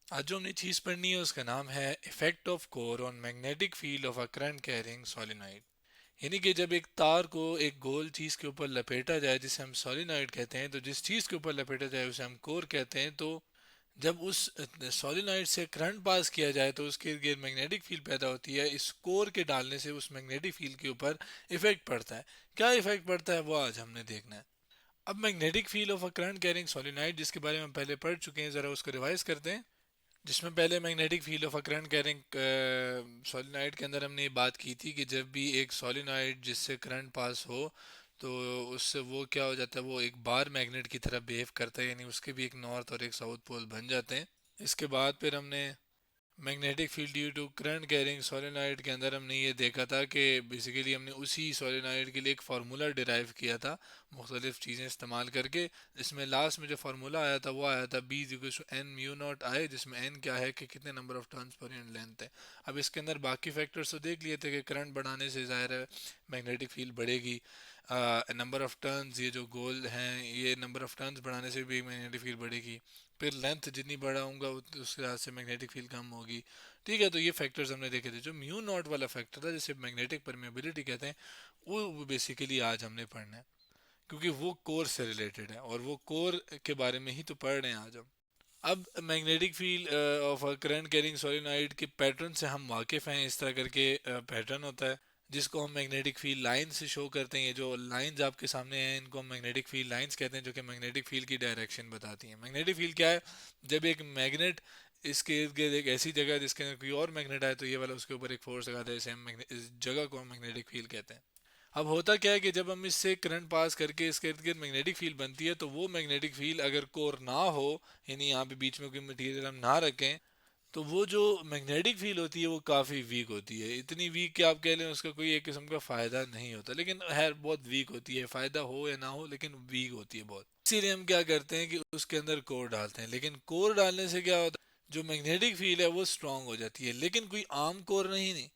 आज जो हमने चीज़ पढ़नी है उसका नाम है effect of core on magnetic field of a current carrying solenoid. यानी कि जब एक तार को एक गोल चीज़ के ऊपर लपेटा जाए जिसे हम सोलिनॉइड कहते हैं, तो जिस चीज़ के ऊपर लपेटा जाए उसे हम कोर कहते हैं। तो जब उस सोलिनॉइड से करंट पास किया जाए तो उसके इर्द गिर्द मैग्नेटिक फील्ड पैदा होती है। इस कोर के डालने से उस मैग्नेटिक फील्ड के ऊपर इफेक्ट पड़ता है। क्या इफेक्ट पड़ता है वो आज हमने देखना है। अब magnetic field of a current carrying solenoid जिसके बारे में हम पहले पढ़ चुके हैं, ज़रा उसको रिवाइज करते हैं। जिसमें पहले magnetic field of a current carrying solenoid के अंदर हमने ये बात की थी कि जब भी एक सोलिनॉइड जिससे करंट पास हो तो उससे वो क्या हो जाता है, वो एक बार मैग्नेट की तरह बिहेव करता है, यानी उसके भी एक नॉर्थ और एक साउथ पोल बन जाते हैं। इसके बाद फिर हमने magnetic field due to current carrying solenoid के अंदर हमने ये देखा था कि बेसिकली हमने उसी सोलेनॉइड के लिए एक फार्मूला डिराइव किया था मुख्तलिफ चीज़ें इस्तेमाल करके। जिसमें लास्ट में जो फार्मूला आया था वो आया था B equals to N mu naught I, जिसमें एन क्या है कि कितने number of turns per unit length है। अब इसके अंदर बाकी फैक्टर्स तो देख लिए थे कि करंट बढ़ाने से ज़ाहिर है मैग्नेटिक फील्ड बढ़ेगी। नंबर ऑफ टर्न्स, ये जो गोल हैं, ये नंबर ऑफ टर्न्स बढ़ाने से भी मैग्नेटिक फील्ड बढ़ेगी। फिर लेंथ जितनी बढ़ाऊंगा उसके हिसाब से मैग्नेटिक फील्ड कम होगी। ठीक है, तो ये फैक्टर्स हमने देखे थे। जो म्यू नॉट वाला फैक्टर था जिसे मैग्नेटिक परमेबिलिटी कहते हैं, वो बेसिकली आज हमने पढ़ना है, क्योंकि वो कोर से रिलेटेड है और वो कोर के बारे में ही तो पढ़ रहे हैं आज हम। अब magnetic field of a current carrying solenoid के पैटर्न से हम वाकिफ़ हैं। इस तरह करके पैटर्न होता है जिसको हम मैग्नेटिक फील्ड लाइन से शो करते हैं। ये जो लाइंस आपके सामने हैं इनको हम मैग्नेटिक फील्ड लाइंस कहते हैं, जो कि मैग्नेटिक फील्ड की डायरेक्शन बताती हैं। मैग्नेटिक फील्ड क्या है? जब एक मैग्नेट इसके इर्द गिर्द एक ऐसी जगह है जिसके अंदर कोई और मैग्नेट आए तो ये वाला उसके ऊपर एक फोर्स लगाता है, इसे हम इस जगह को हम मैग्नेटिक फील्ड कहते हैं। अब होता क्या है कि जब हम इससे करंट पास करके इसके इर्द गिर्द मैग्नेटिक फील्ड बनती है, तो वो मैग्नेटिक फील्ड अगर कोर ना हो, यानी यहाँ पे बीच में कोई मटेरियल हम ना रखें, तो वो जो मैग्नेटिक फील्ड होती है वो काफ़ी वीक होती है। इतनी वीक कि आप कह लें उसका कोई एक किस्म का फ़ायदा नहीं होता, लेकिन है बहुत वीक होती है। फ़ायदा हो या ना हो, लेकिन वीक होती है बहुत। इसीलिए हम क्या करते हैं कि उसके अंदर कोर डालते हैं। लेकिन कोर डालने से क्या होता है, जो मैग्नेटिक फील्ड है वो स्ट्रांग हो जाती है, लेकिन कोई आम कोर नहीं,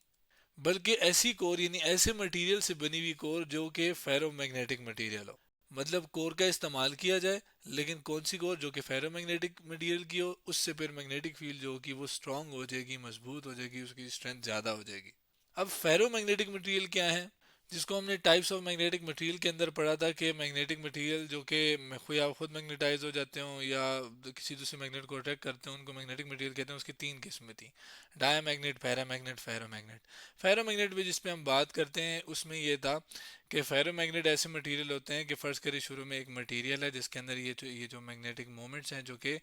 बल्कि ऐसी कोर यानी ऐसे मटेरियल से बनी हुई कोर जो कि फेरोमैग्नेटिक मटेरियल हो। मतलब कोर का इस्तेमाल किया जाए, लेकिन कौन सी कोर? जो कि फेरोमैग्नेटिक मटेरियल की हो। उससे फिर मैग्नेटिक फील्ड जो होगी वो स्ट्रांग हो जाएगी, मजबूत हो जाएगी, उसकी स्ट्रेंथ ज़्यादा हो जाएगी। अब फेरोमैग्नेटिक मटेरियल क्या है, जिसको हमने टाइप्स ऑफ मैग्नेटिक मटेरियल के अंदर पढ़ा था कि मैग्नेटिक मटेरियल जो कि या खुद मैग्नेटाइज हो जाते हो या किसी दूसरे मैग्नेट को अट्रैक्ट करते हो, उनको मैग्नेटिक मटेरियल कहते हैं। उसकी तीन किस्में थी: डायमैग्नेट, पैरामैग्नेट, फेरोमैग्नेट। फेरोमैग्नेट में जिस पे हम बात करते हैं उसमें ये था कि फेरोमैग्नेट ऐसे मटेरियल होते हैं कि फ़र्ज़ करिए शुरू में एक मटेरियल है जिसके अंदर ये जो मैग्नेटिक मोमेंट्स हैं जो कि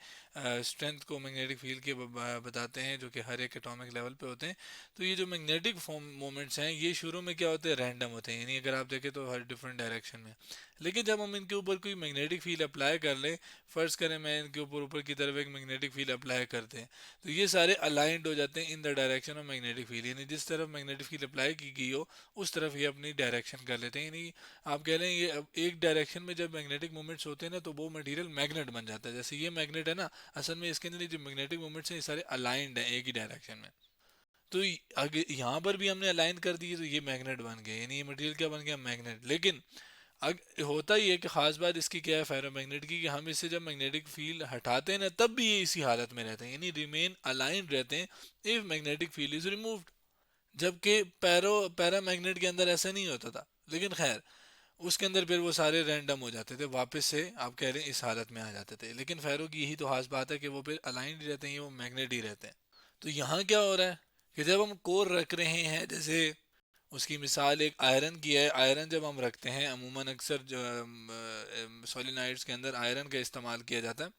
स्ट्रेंथ को मैग्नेटिक फील्ड के बताते हैं, जो कि हर एक एटॉमिक लेवल पे होते हैं। तो ये जो मैग्नेटिक मोमेंट्स हैं ये शुरू में क्या होते हैं, रैंडम होते हैं, यानी अगर आप देखें तो हर डिफरेंट डायरेक्शन में। लेकिन जब हम इनके ऊपर कोई मैग्नेटिक फील्ड अप्लाई कर लें, फ़र्ज़ करें मैं इनके ऊपर ऊपर की तरफ एक मैग्नेटिक फील्ड अप्लाई करते हैं, तो ये सारे अलाइंड हो जाते हैं in the direction of magnetic field, यानी जिस तरफ मैग्नेटिक फील्ड अप्लाई की गई हो उस तरफ ये अपनी डायरेक्शन कर लेते हैं। यानी आप कह लें ये अब एक डायरेक्शन में जब मैग्नेटिक मूवमेंट्स होते हैं ना, तो वो मटेरियल मैग्नेट बन जाता है। जैसे ये मैग्नेट है ना, असल में इसके अंदर जो मैग्नेटिक मूवमेंट्स हैं ये सारे अलाइंड हैं एक ही डायरेक्शन में। तो अगर यहाँ पर भी हमने अलाइन कर दिए तो ये मैग्नेट बन गए, यानी ये मटेरियल क्या बन गया, मैग्नेट। लेकिन होता ही है कि खास बात इसकी क्या है फेरोमैग्नेट की, कि हम इससे जब मैग्नेटिक फील्ड हटाते हैं ना तब भी ये इसी हालत में रहते हैं, यानी रिमेन अलाइन रहते हैं if magnetic field is removed. जबकि पैरामैग्नेट के अंदर ऐसा नहीं होता था। लेकिन खैर, उसके अंदर फिर वो सारे रैंडम हो जाते थे, वापस से आप कह रहे हैं इस हालत में आ जाते थे। लेकिन फेरो की यही तो खास बात है कि वो फिर अलाइंड रहते हैं, वो मैग्नेट ही रहते हैं। तो यहाँ क्या हो रहा है कि जब हम कोर रख रहे हैं, जैसे उसकी मिसाल एक आयरन की है। आयरन जब हम रखते हैं, अमूमन अक्सर जो सोलिनाइड्स के अंदर आयरन का इस्तेमाल किया जाता है।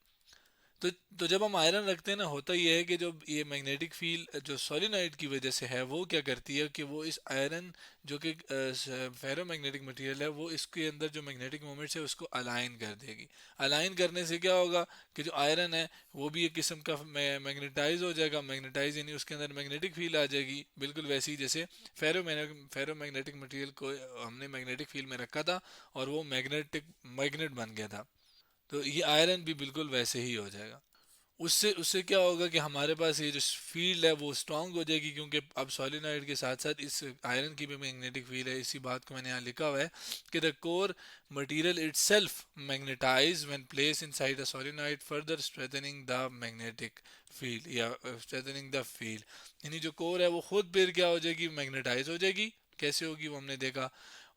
तो तो जब हम आयरन रखते हैं ना, होता यह है कि जो ये मैग्नेटिक फील्ड जो सोलिनॉइड की वजह से है वो क्या करती है कि वो इस आयरन जो कि फेरो मैग्नेटिक मटेरियल है, वो इसके अंदर जो मैग्नेटिक मोमेंट्स है उसको अलाइन कर देगी। अलाइन करने से क्या होगा कि जो आयरन है वो भी एक किस्म का मैग्नेटाइज हो जाएगा। मैग्नेटाइज यानी उसके अंदर मैग्नेटिक फील्ड आ जाएगी, बिल्कुल वैसी जैसे फेरो मैग्नेटिक मटेरियल को हमने मैग्नेटिक फील्ड में रखा था और वो मैग्नेट बन गया था। तो ये आयरन भी बिल्कुल वैसे ही हो जाएगा। उससे उससे क्या होगा कि हमारे पास ये जो फील्ड है वो स्ट्रांग हो जाएगी, क्योंकि अब सोलिनॉइड के साथ साथ इस आयरन की भी मैग्नेटिक फील्ड है। इसी बात को मैंने यहाँ लिखा हुआ है कि the core material itself magnetize when place inside the solenoid, further strengthening the magnetic field या स्ट्रेथनिंग द फील्ड। यानी जो कोर है वो खुद फिर क्या हो जाएगी, मैग्नेटाइज हो जाएगी। कैसे होगी वो हमने देखा।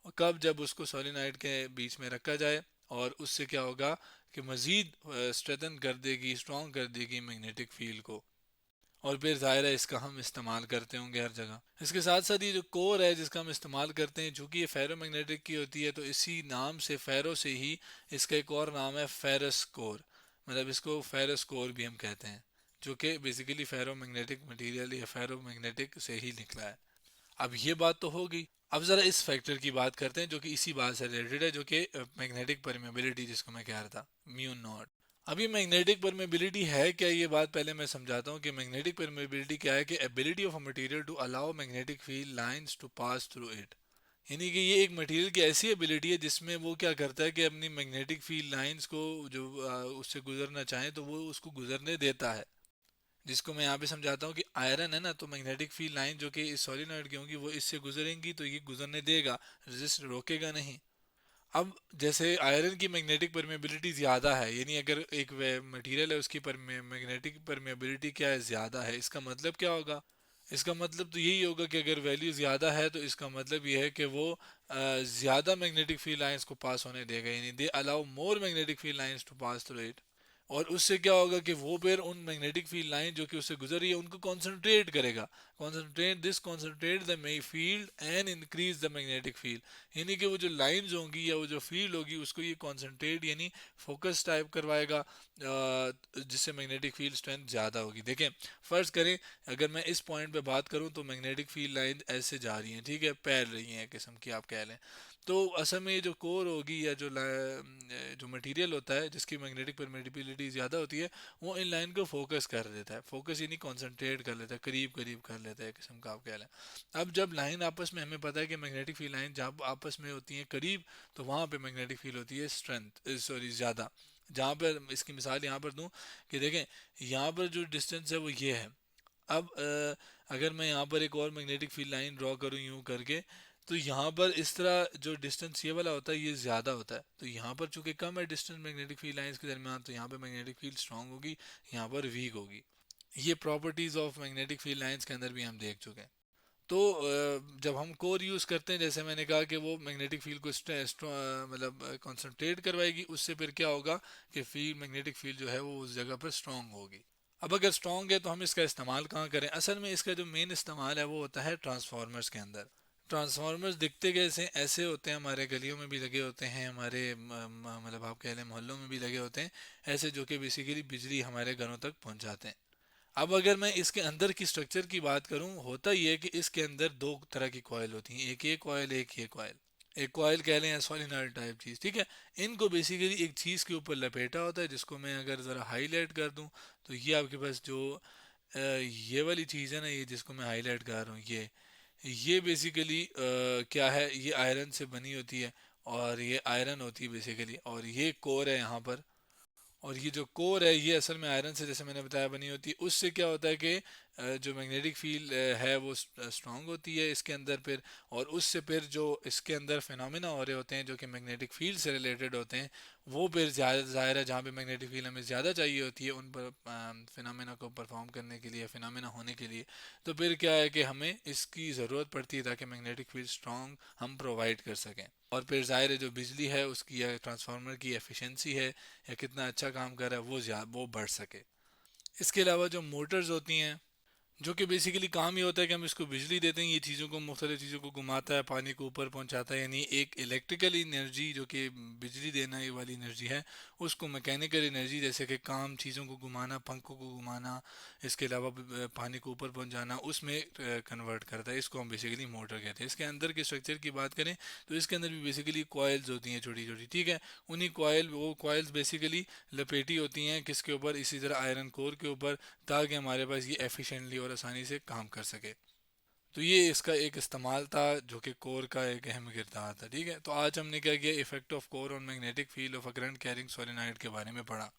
और कब, जब उसको सोलिनॉइड के बीच में रखा जाए, और उससे क्या होगा कि मज़ीद स्ट्रेथन कर देगी, स्ट्रॉन्ग कर देगी मैग्नेटिक फील्ड को। और फिर ज़ाहिर है इसका हम इस्तेमाल करते होंगे हर जगह। इसके साथ साथ ये जो कोर है जिसका हम इस्तेमाल करते हैं, चूँकि ये फेरो मैग्नेटिक की होती है, तो इसी नाम से, फेरो से ही इसका एक और नाम है फेरस कोर। मतलब इसको फेरस कोर भी हम कहते हैं, जो कि बेसिकली फेरो मैग्नेटिक मटीरियल या फेरो मैग्नेटिक से ही निकला है। अब ये बात तो हो गई। अब ज़रा इस फैक्टर की बात करते हैं जो कि इसी बात से रिलेटेड है, जो कि मैग्नेटिक परमेबिलिटी जिसको मैं कह रहा था, म्यू नॉट। अब ये मैग्नेटिक परमेबिलिटी है क्या, ये बात पहले मैं समझाता हूँ कि मैग्नेटिक परमेबिलिटी क्या है। कि ability of a material to allow magnetic field lines to pass through it. यानी कि ये एक मटेरियल की ऐसी एबिलिटी है जिसमें वो क्या करता है कि अपनी मैग्नेटिक फील्ड लाइंस को जो उससे गुजरना चाहे तो वो उसको गुजरने देता है। जिसको मैं यहाँ पे समझाता हूँ कि आयरन है ना, तो मैग्नेटिक फील्ड लाइन जो कि इस सोलिनॉइड की होंगी वो इससे गुजरेंगी तो ये गुजरने देगा, रेजिस्ट रोकेगा नहीं। अब जैसे आयरन की मैग्नेटिक परमेबिलिटी ज़्यादा है, यानी अगर एक मटेरियल है उसकी मैग्नेटिक परमेबिलिटी क्या है, ज़्यादा है, इसका मतलब क्या होगा। इसका मतलब तो यही होगा कि अगर वैल्यू ज़्यादा है तो इसका मतलब ये है कि वो ज़्यादा मैग्नेटिक फील्ड लाइंस को पास होने देगा, यानी they allow more magnetic field lines to pass through it. और उससे क्या होगा कि वो फिर उन मैग्नेटिक फील्ड लाइन जो कि उससे गुजर रही है उनको कॉन्सेंट्रेट करेगा। Concentrate the field and increase the magnetic field. यानी कि वो जो लाइंस होंगी या वो जो फील्ड होगी उसको ये कॉन्सेंट्रेट यानी फोकस टाइप करवाएगा, जिससे मैग्नेटिक फील्ड स्ट्रेंथ ज़्यादा होगी। देखें, फ़र्ज़ करें अगर मैं इस पॉइंट पे बात करूं तो मैग्नेटिक फील्ड लाइन ऐसे जा रही हैं, ठीक है, फैल रही हैं किस्म की आप कह लें। तो असल में ये जो कोर होगी या जो मटेरियल होता है जिसकी मैग्नेटिक परमिटिबिलिटी ज़्यादा होती है, वो इन लाइन को फोकस कर देता है। फोकस यानी कॉन्सेंट्रेट कर लेता है, करीब करीब कर लेता है किस्म का आप कह लें। अब जब लाइन आपस में, हमें पता है कि मैग्नेटिक फील्ड लाइन जब आपस में होती हैं करीब, तो वहाँ पे मैग्नेटिक फील्ड होती है स्ट्रेंथ, सॉरी ज़्यादा। जहाँ पर इसकी मिसाल यहाँ पर दूँ कि देखें, यहाँ पर जो डिस्टेंस है वो ये है। अब अगर मैं यहाँ पर एक और मैग्नेटिक फील्ड लाइन ड्रॉ करूँ यूँ करके, तो यहाँ पर इस तरह जो डिस्टेंस ये वाला होता है ये ज़्यादा होता है, तो यहाँ पर चूंकि कम है डिस्टेंस मैग्नेटिक फील्ड लाइंस के दरमियान, तो यहाँ पर मैग्नेटिक फील्ड स्ट्रांग होगी, यहाँ पर वीक होगी। ये properties of magnetic field lines के अंदर भी हम देख चुके हैं। तो जब हम कोर यूज़ करते हैं, जैसे मैंने कहा कि वो मैग्नेटिक फील्ड को मतलब कंसंट्रेट करवाएगी, उससे फिर क्या होगा कि फील्ड, मैग्नेटिक फील्ड जो है वो उस जगह पर स्ट्रांग होगी। अब अगर स्ट्रांग है तो हम इसका इस्तेमाल कहाँ करें। असल में इसका जो मेन इस्तेमाल है वो होता है ट्रांसफार्मर्स के अंदर। ट्रांसफार्मर्स दिखते कैसे, ऐसे होते हैं, हमारे गलियों में भी लगे होते हैं, हमारे मतलब आप कह लें मोहल्लों में भी लगे होते हैं ऐसे, जो कि बेसिकली बिजली हमारे घरों तक पहुंचाते हैं। अब अगर मैं इसके अंदर की स्ट्रक्चर की बात करूं, होता ही है कि इसके अंदर दो तरह की कॉयल होती हैं, एक ये कॉयल, एक ये कॉयल। एक कॉयल कह लें सोलिनॉइड टाइप चीज़, ठीक है। इनको बेसिकली एक चीज़ के ऊपर लपेटा होता है, जिसको मैं अगर ज़रा हाईलाइट कर दूं, तो ये आपके पास जो ये वाली चीज़ है ना, ये जिसको मैं हाईलाइट कर रहा हूँ, ये बेसिकली क्या है, ये आयरन से बनी होती है, और ये आयरन होती है बेसिकली, और ये कोर है यहाँ पर। और ये जो कोर है ये असल में आयरन से, जैसे मैंने बताया, बनी होती है। उससे क्या होता है कि जो मैग्नेटिक फील्ड है वो स्ट्रांग होती है इसके अंदर फिर। और उससे फिर जो इसके अंदर फिनोमेना हो रहे होते हैं जो कि मैग्नेटिक फील्ड से रिलेटेड होते हैं, वो फिर ज़्यादा ज़ाहिर है, जहाँ पे मैग्नेटिक फील्ड हमें ज़्यादा चाहिए होती है उन पर फिनोमेना को परफॉर्म करने के लिए, फिनोमेना होने के लिए, तो फिर क्या है कि हमें इसकी ज़रूरत पड़ती है ताकि मैग्नेटिक फील्ड स्ट्रांग हम प्रोवाइड कर सकें। और फिर ज़ाहिर है जो बिजली है उसकी या ट्रांसफार्मर की एफिशिएंसी है या कितना अच्छा काम कर रहा है वो बढ़ सके। इसके अलावा जो मोटर्स होती हैं, जो कि बेसिकली काम ये होता है कि हम इसको बिजली देते हैं, ये चीज़ों को, मुख्तलिफ चीज़ों को घुमाता है, पानी को ऊपर पहुंचाता है, यानी एक इलेक्ट्रिकल एनर्जी जो कि बिजली देना ये वाली एनर्जी है, उसको मैकेनिकल एनर्जी, जैसे कि काम, चीज़ों को घुमाना, पंखों को घुमाना, इसके अलावा पानी को ऊपर पहुंचाना, उसमें कन्वर्ट करता है। इसको हम बेसिकली मोटर कहते हैं। इसके अंदर के स्ट्रक्चर की बात करें तो इसके अंदर भी बेसिकली कॉयल्स होती हैं छोटी छोटी, ठीक है। उन्हीं वो कॉयल्स बेसिकली लपेटी होती हैं किसके ऊपर, इसी तरह आयरन कोर के ऊपर, ताकि हमारे पास ये एफिशिएंटली और आसानी से काम कर सके। तो ये इसका एक इस्तेमाल था जो कि कोर का एक अहम किरदार था, ठीक है। तो आज हमने क्या किया, effect of core on magnetic field of a current carrying solenoid के बारे में पढ़ा।